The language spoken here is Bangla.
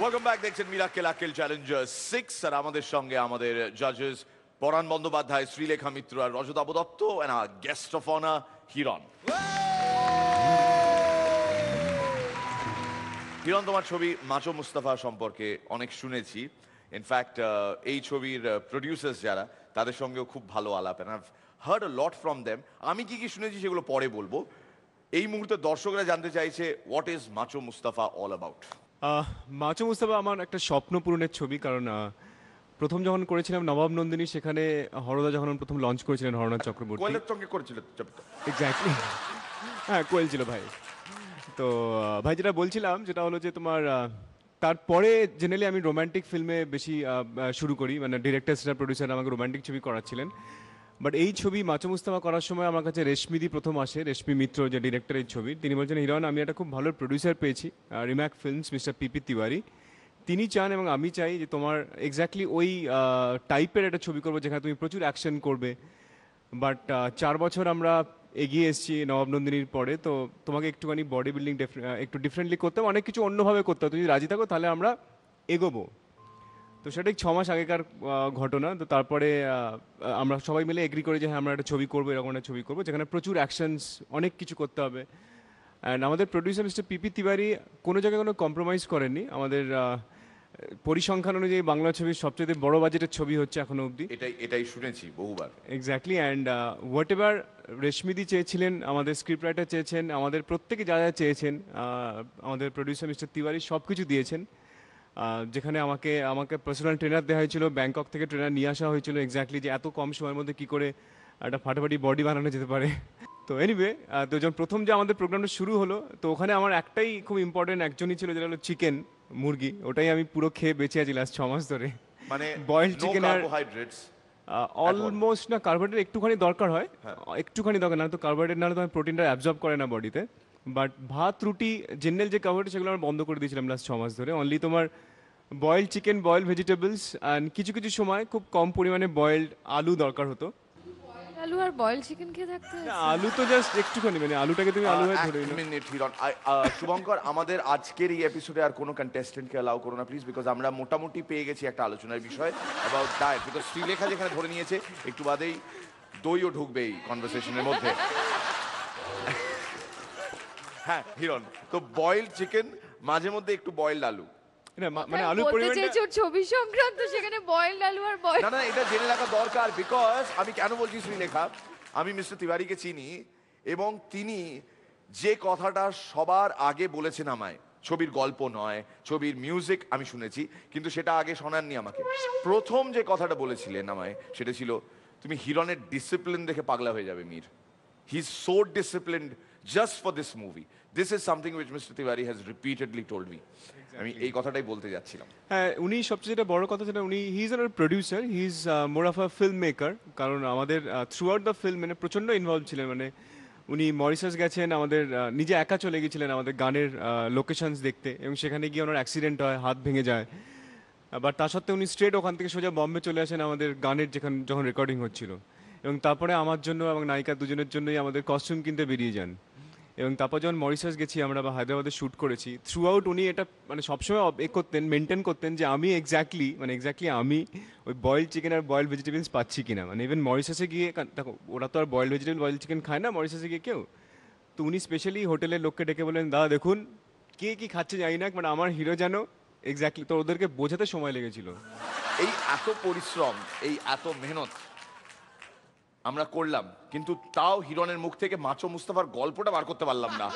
ওয়েলকাম ব্যাক, দেখছেন মিরাক্কেল আক্কেল চ্যালেঞ্জার 6 আর আমাদের সঙ্গে আমাদের জাজেস পরাণ বন্দ্যোপাধ্যায়, শ্রীলেখা মিত্র আর Rajatava Dutta and our guest of honour Hiran. Hiran, তোমার ছবি মাচো মুস্তাফা সম্পর্কে অনেক শুনেছি। ইনফ্যাক্ট এই ছবির প্রডিউসার্স যারা, তাদের সঙ্গেও খুব ভালো আলাপ, and I have heard a lot from them. আমি কি কি শুনেছি সেগুলো পরে বলবো। এই মুহূর্তে দর্শকরা জানতে চাইছে what is macho Mustafa all about. Macho Mustafa আমার একটা স্বপ্ন পূরণের ছবি, কারণ প্রথম যখন করেছিলাম নবাব নন্দিনী, সেখানে হরদা যখন প্রথম লঞ্চ করেছিলেন, হরনাথ চক্রবর্তী। কোয়েলের সঙ্গে করেছিল এক্স্যাক্টলি, হ্যাঁ কোয়েল ছিল ভাই। তো ভাই যেটা বলছিলাম যেটা হলো যে তোমার তারপরে জেনারেলি আমি রোম্যান্টিক ফিল্মে বেশি শুরু করি, মানে ডিরেক্টর প্রডিউসার আমাকে রোম্যান্টিক ছবি করাচ্ছিলেন। বাট এই ছবি মাচো মুস্তাফা করার সময় আমার কাছে রেশমিদি প্রথম আসে, রেশমি মিত্র যে ডিরেক্টর এই ছবি। তিনি বলছেন, হিরণ আমি একটা খুব ভালো প্রডিউসার পেয়েছি, রিম্যাক ফিল্মস, মিস্টার পিপি তিওয়ারি। তিনি চান এবং আমি চাই যে তোমার এক্স্যাক্টলি ওই টাইপের একটা ছবি করবো যেখানে তুমি প্রচুর অ্যাকশন করবে। বাট 4 বছর আমরা এগিয়ে এসেছি নবাব নন্দিনীর পরে, তো তোমাকে একটুখানি বডি বিল্ডিং একটু ডিফারেন্টলি করতে হবে, অনেক কিছু অন্যভাবে করতে হবে। তুমি যদি রাজি থাকো তাহলে আমরা এগোবো। তো সেটা 6 মাস আগেকার ঘটনা। তো তারপরে আমরা সবাই মিলে এগ্রি করি যে হ্যাঁ আমরা একটা ছবি করবো, এরকম একটা ছবি করবো যেখানে প্রচুর অ্যাকশনস, অনেক কিছু করতে হবে। অ্যান্ড আমাদের প্রডিউসার মিস্টার পিপি তিওয়ারি কোনো জায়গায় কোনো কম্প্রোমাইজ করেননি। আমাদের পরিসংখ্যান অনুযায়ী বাংলা ছবির সবচেয়ে বড় বাজেটের ছবি হচ্ছে এখনো অবধি। এটাই শুনেছি বহুবার। এক্স্যাক্টলি। অ্যান্ড হোয়াট এভার রেশমিদি চেয়েছিলেন, আমাদের স্ক্রিপ্ট রাইটার চেয়েছেন, আমাদের প্রত্যেকে যা যা চেয়েছেন, আমাদের প্রডিউসার মিস্টার তিওয়ারি সব কিছু দিয়েছেন। যেখানে আমাকে পার্সোনাল ট্রেনার দেওয়া হয়েছিল, ব্যাংকক থেকে ট্রেনার নিয়ে আসা হয়েছিল এক্স্যাক্টলি যে এত কম সময়ের মধ্যে কী করে একটা ফাটাফাটি বডি বানানো যেতে পারে। তো এনিওয়ে, তো যখন প্রথম যে আমাদের প্রোগ্রামটা শুরু হলো, তো ওখানে আমার একটাই খুব ইম্পর্টেন্ট একজনই ছিল, যেটা হলো চিকেন, মুরগি। ওটাই আমি পুরো খেয়ে বেঁচে আছি লাস্ট 6 মাস ধরে। মানে বয়েলড চিকেন আর কার্বোহাইড্রেটস অলমোস্ট না, কার্বোহাইড্রেট একটুখানি দরকার হয়, একটুখানি দরকার, না তো কার্বোহাইড্রেট না হলে তোমার প্রোটিনটা অ্যাবজর্ব করে না বডিতে। বাট ভাত রুটি জেনারেল যে কার্বোহাইড্রেট সেগুলো আমরা বন্ধ করে দিয়েছিলাম লাস্ট 6 মাস ধরে। অনলি তোমার boiled chicken, boiled vegetables, and কিছু কিছু সময় খুব কম পরিমাণে বয়েলড আলু দরকার হতো। আলু আর বয়েল চিকেন খেয়ে থাকতে আলু তো জাস্ট একটুখানি, মানে আলুটাকে তুমি আলু হয়ে ধরে নাও। মিনিট হিরণ, শুভঙ্কর, আমাদের আজকের এই এপিসোডে আর কোনো কন্টেস্টেন্টকে অ্যালাউ করো না প্লিজ, বিকজ আমরা মোটামুটি পেয়ে গেছি একটা আলোচনার বিষয় অ্যাবাউট ডায়েট। বিকজ শ্রীলেখা যেখানে ধরে নিয়েছে, একটু বাদেই দইও ঢুকবে এই কনভারসেশনের মধ্যে। হ্যাঁ হিরণ, তো বয়েলড চিকেন, মাঝে মধ্যে একটু বয়েলড আলু, মানে আলুর পরিমাণটা ছবি সংক্রান্ত, সেখানে বয়েলড আলু আর বয়েল, না এটা জেনে রাখা দরকার। বিকজ আমি কেন বলছি শ্রীলেখা, আমি মিস্টার তিওয়ারিকে চিনি এবং তিনি যে কথাটা সবার আগে বলেছেন আমায়, ছবির গল্প নয়, ছবির মিউজিক আমি শুনেছি, কিন্তু সেটা আগে শোনাননি আমাকে। প্রথম যে কথাটা বলেছিলেন আমায় সেটা ছিল, তুমি হিরণের ডিসিপ্লিন দেখে পাগলা হয়ে যাবে Mir. He is so disciplined just for this movie. This is something which mister Tiwari has repeatedly told me. আমি এই কথাটাই বলতে যাচ্ছিলাম। হ্যাঁ, উনি সবচেয়ে যেটা বড় কথা, যেটা উনি he is a producer, he is more of a film maker. কারণ আমাদের থ্রু আউট দ্য ফিল্ম মানে প্রচণ্ড ইনভলভ ছিলেন। মানে উনি মরিশাস গেছেন, আমাদের নিজে একা চলে গেছিলেন আমাদের গানের লোকেশনস দেখতে, এবং সেখানে গিয়ে ওনার অ্যাক্সিডেন্ট হয়, হাত ভেঙে যায়। বাট তা সত্ত্বেও উনি স্ট্রেট ওখান থেকে সোজা বম্বে চলে আসেন আমাদের গানের যখন রেকর্ডিং হচ্ছিল, এবং তারপরে আমার জন্য এবং নায়িকা দুজনের জন্যই আমাদের কস্টিউম কিনতে বেরিয়ে যান। এবং তারপর যখন মরিশাস গেছি আমরা বা হায়দ্রাবাদে শ্যুট করেছি, থ্রু আউট উনি এটা মানে সবসময় মেনটেন করতেন যে আমি এক্স্যাক্টলি আমি ওই বয়েলড চিকেন আর বয়েলড ভেজিটেবলস পাচ্ছি কিনা। মানে ইভেন মরিশাসে গিয়ে, দেখো ওরা তো আর বয়েলড ভেজিটেবল বয়েলড চিকেন খায় না মরিশাসে গিয়ে কেউ। তো উনি স্পেশালি হোটেলের লোককে ডেকে বলেন, দাদা দেখুন কে কী খাচ্ছে জানি না, মানে আমার হিরো যেন এক্স্যাক্টলি, তো ওদেরকে বোঝাতে সময় লেগেছিল। এই এত পরিশ্রম, এই এত মেহনত আমরা করলাম, কিন্তু তাও হিরণের মুখ থেকে মাচো মুস্তাফার গল্পটা বার করতে পারলাম না।